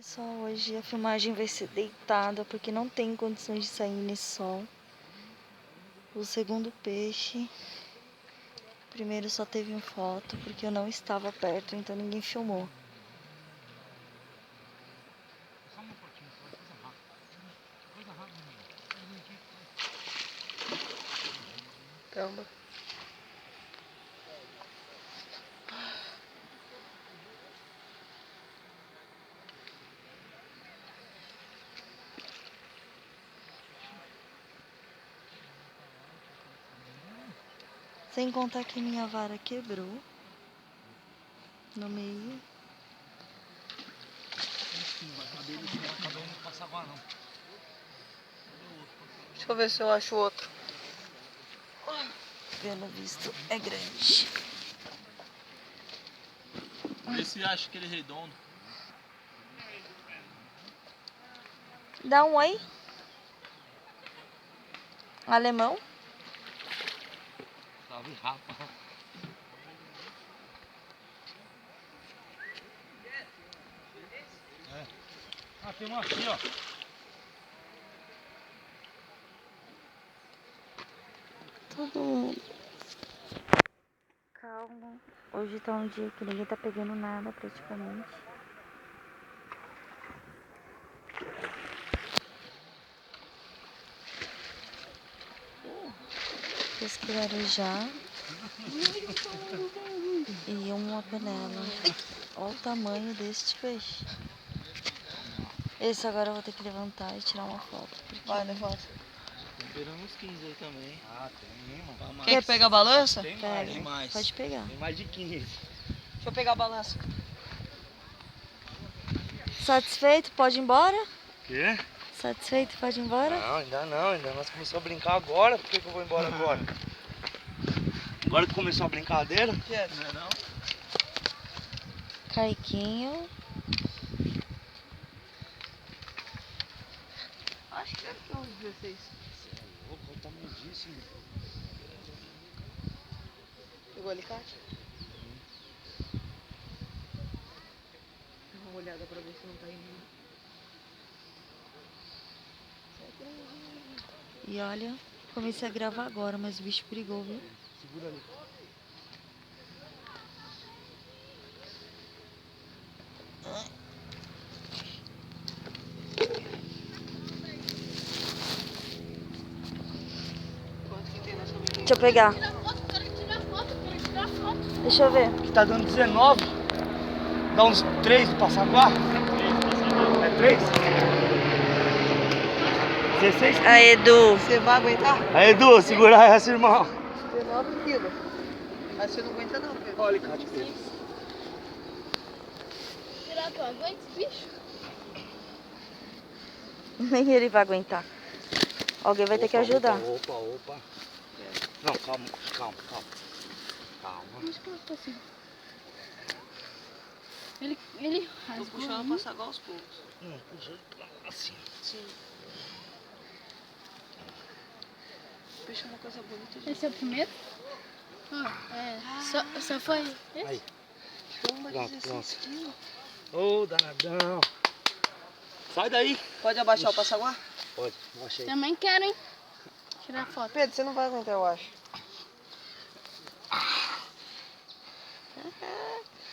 Pessoal, hoje a filmagem vai ser deitada porque não tem condições de sair nesse sol. O segundo peixe, primeiro só teve uma foto porque eu não estava perto, então ninguém filmou. Calma. Sem contar que minha vara quebrou no meio. Deixa eu ver se eu acho outro. Pelo visto é grande. Vê se acha aquele redondo. Dá um oi. Alemão. Salve, Rafa. É. Ah, tem um aqui, ó. Todo mundo calmo. Hoje tá um dia que ninguém tá pegando nada praticamente. Pesquisarejá e uma panela. Olha o tamanho deste peixe. Esse agora eu vou ter que levantar e tirar uma foto. Vai, levanta. Esperamos uns 15 aí também. Ah, tem, mano. Quer pegar a balança? Tem Pega, mais, tem mais. pode pegar. Tem mais de 15. Deixa eu pegar a balança. Satisfeito? Pode ir embora? Quê? Satisfeito? Pode ir embora? Não, ainda nós começamos a brincar agora. Por que eu vou embora agora? Agora que começou a brincadeira? Não é não? Caiquinho. Acho que deve ter uns 16. Você é louco, olha o tamanho disso, mano. Pegou o alicate? Dá uma olhada pra ver se não tá indo. E olha, comecei a gravar agora, mas o bicho brigou, viu? Segura ali. Quanto que tem nessa menina? Deixa eu pegar. Deixa eu ver. Aqui tá dando 19. Dá uns 3 do Passaguá. É 3? 16? Aí, Edu. Você vai aguentar? Aí, Edu, segura essa, irmão. 19 quilos. Mas você não aguenta não, Pedro. Olha o alicate dele. Será que eu aguento esse bicho? Nem ele vai aguentar. Alguém vai ter que ajudar. Opa. Não, calma. Mas como que assim? Ele Tô rasgou. puxando pra sagar aos poucos. Não, puxa assim. Sim. Peixe é uma coisa bonita de Esse é o primeiro? Só foi esse? Aí. Toma Pronto, 16 quilos. Ô, danadão. Sai daí. Pode abaixar o passaguá? Pode, achei. Também quero, hein? Tirar foto. Pedro, você não vai aguentar, eu acho.